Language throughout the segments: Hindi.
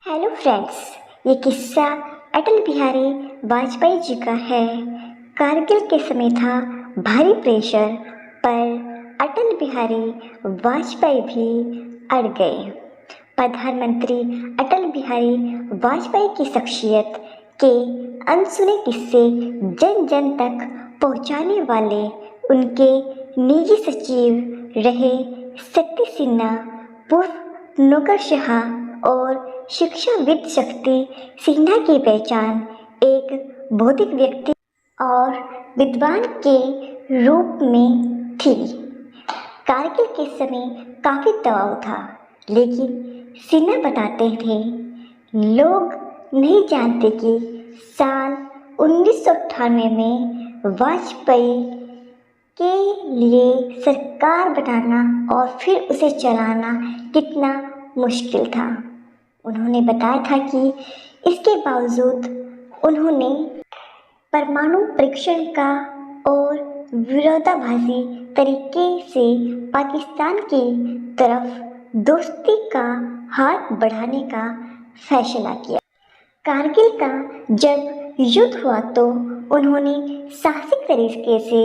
हेलो फ्रेंड्स, ये किस्सा अटल बिहारी वाजपेयी जी का है। कारगिल के समय था भारी प्रेशर, पर अटल बिहारी वाजपेयी भी अड़ गए। प्रधानमंत्री अटल बिहारी वाजपेयी की शख्सियत के अनसुने किस्से जन जन तक पहुंचाने वाले उनके निजी सचिव रहे शक्ति सिन्हा, पूर्व नौकरशाह और शिक्षाविद शक्ति सिन्हा की पहचान एक बौद्धिक व्यक्ति और विद्वान के रूप में थी। कारगिल के समय काफ़ी दबाव था, लेकिन सिन्हा बताते थे, लोग नहीं जानते कि साल 1998 में वाजपेयी के लिए सरकार बनाना और फिर उसे चलाना कितना मुश्किल था। उन्होंने बताया था कि इसके बावजूद उन्होंने परमाणु परीक्षण का और विरोधाभासी तरीके से पाकिस्तान की तरफ दोस्ती का हाथ बढ़ाने का फैसला किया। कारगिल का जब युद्ध हुआ तो उन्होंने साहसिक तरीके से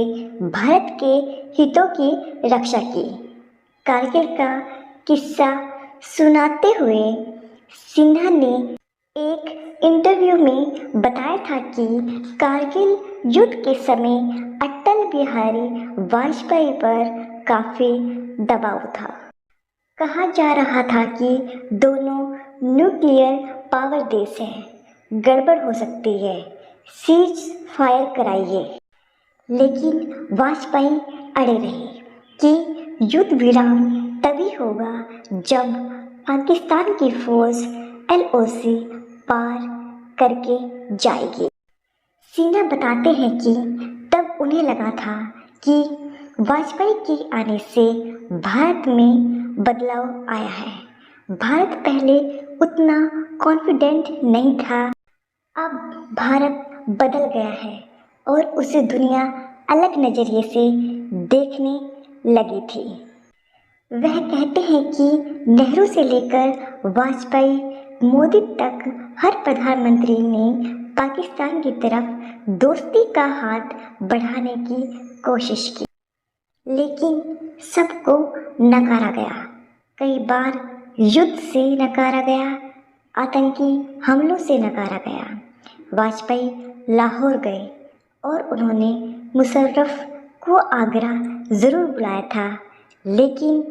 भारत के हितों की रक्षा की। कारगिल का किस्सा सुनाते हुए सिन्हा ने एक इंटरव्यू में बताया था कि कारगिल युद्ध के समय अटल बिहारी वाजपेयी पर काफ़ी दबाव था। कहा जा रहा था कि दोनों न्यूक्लियर पावर देश हैं, गड़बड़ हो सकती है, सीज फायर कराइए। लेकिन वाजपेयी अड़े रहे कि युद्ध विराम तभी होगा जब पाकिस्तान की फौज LOC पार करके जाएगी। सिन्हा बताते हैं कि तब उन्हें लगा था कि वाजपेयी के आने से भारत में बदलाव आया है। भारत पहले उतना कॉन्फिडेंट नहीं था, अब भारत बदल गया है और उसे दुनिया अलग नज़रिए से देखने लगी थी। वह कहते हैं कि नेहरू से लेकर वाजपेयी, मोदी तक हर प्रधानमंत्री ने पाकिस्तान की तरफ दोस्ती का हाथ बढ़ाने की कोशिश की, लेकिन सबको नकारा गया। कई बार युद्ध से नकारा गया, आतंकी हमलों से नकारा गया। वाजपेयी लाहौर गए और उन्होंने मुशर्रफ को आगरा ज़रूर बुलाया था, लेकिन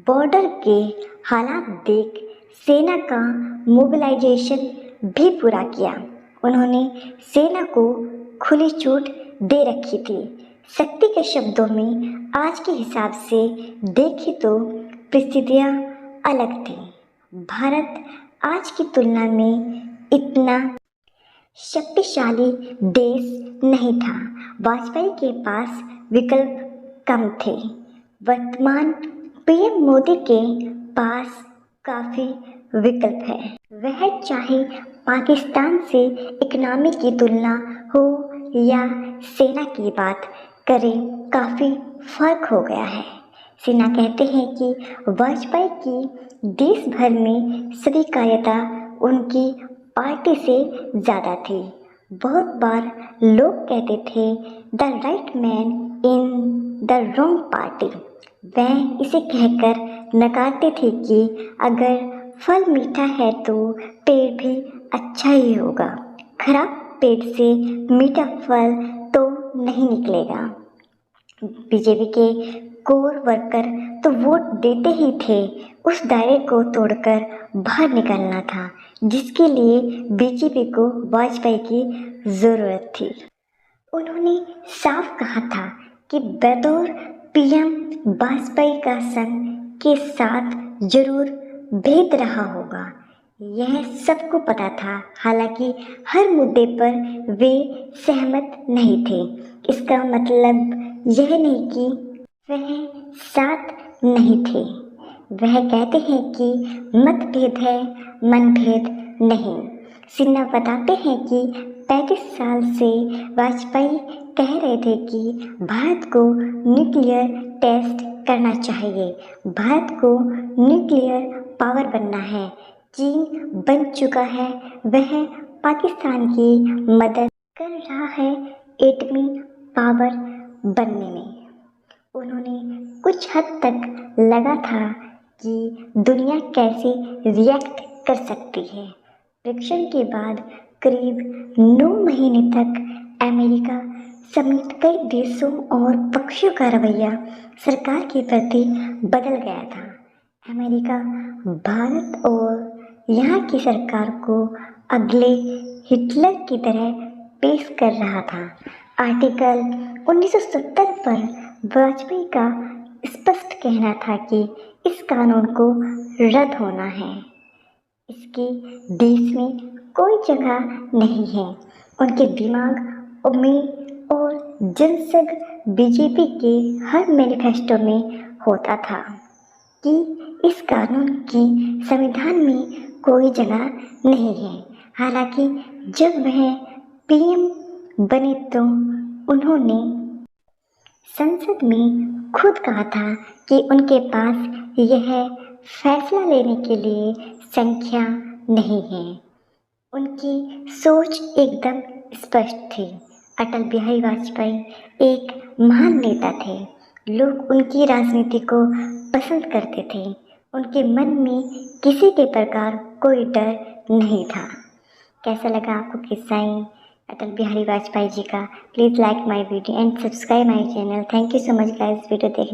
बॉर्डर के हालात देख सेना का मोबिलाइजेशन भी पूरा किया। उन्होंने सेना को खुली छूट दे रखी थी। शक्ति के शब्दों में आज के हिसाब से देखें तो परिस्थितियाँ अलग थी। भारत आज की तुलना में इतना शक्तिशाली देश नहीं था। वाजपेयी के पास विकल्प कम थे। वर्तमान PM मोदी के पास काफ़ी विकल्प है। वह चाहे पाकिस्तान से इकनॉमी की तुलना हो या सेना की बात करें, काफ़ी फर्क हो गया है। सिन्हा कहते हैं कि वाजपेयी की देश भर में स्वीकार्यता उनकी पार्टी से ज़्यादा थी। बहुत बार लोग कहते थे the right man in the wrong party. वह इसे कहकर नकारते थे कि अगर फल मीठा है तो पेड़ भी अच्छा ही होगा, खराब पेड़ से मीठा फल तो नहीं निकलेगा। बीजेपी के कोर वर्कर तो वोट देते ही थे, उस दायरे को तोड़कर बाहर निकलना था जिसके लिए बीजेपी को वाजपेयी की ज़रूरत थी। उन्होंने साफ कहा था कि बतौर PM वाजपेयी का संघ के साथ जरूर भेद रहा होगा। यह सबको पता था, हालांकि हर मुद्दे पर वे सहमत नहीं थे। इसका मतलब यह नहीं कि वह साथ नहीं थे। वह कहते हैं कि मतभेद है, मनभेद नहीं। सिन्हा बताते हैं कि 35 साल से वाजपेयी कह रहे थे कि भारत को न्यूक्लियर टेस्ट करना चाहिए, भारत को न्यूक्लियर पावर बनना है। चीन बन चुका है वह पाकिस्तान की मदद कर रहा है एटमी पावर बनने में। उन्होंने कुछ हद तक लगा था कि दुनिया कैसे रिएक्ट कर सकती है। परीक्षण के बाद करीब 9 महीने तक अमेरिका समेत कई देशों और पक्षों का रवैया सरकार के प्रति बदल गया था। अमेरिका भारत और यहाँ की सरकार को अगले हिटलर की तरह पेश कर रहा था। आर्टिकल 1970 पर वाजपेयी का स्पष्ट कहना था कि इस कानून को रद्द होना है। इसकी देश में कोई जगह नहीं है। उनके दिमाग उम्मीद और जनसंघ बीजेपी के हर मैनिफेस्टो में होता था कि इस कानून की संविधान में कोई जगह नहीं है। हालांकि जब वह पीएम बने तो उन्होंने संसद में खुद कहा था कि उनके पास यह फैसला लेने के लिए संख्या नहीं है। उनकी सोच एकदम स्पष्ट थी। अटल बिहारी वाजपेयी एक महान नेता थे। लोग उनकी राजनीति को पसंद करते थे। उनके मन में किसी के प्रकार कोई डर नहीं था। कैसा लगा आपको किस्सा अटल बिहारी वाजपेयी जी का? Please like my video and subscribe my channel. Thank you so much guys video देखने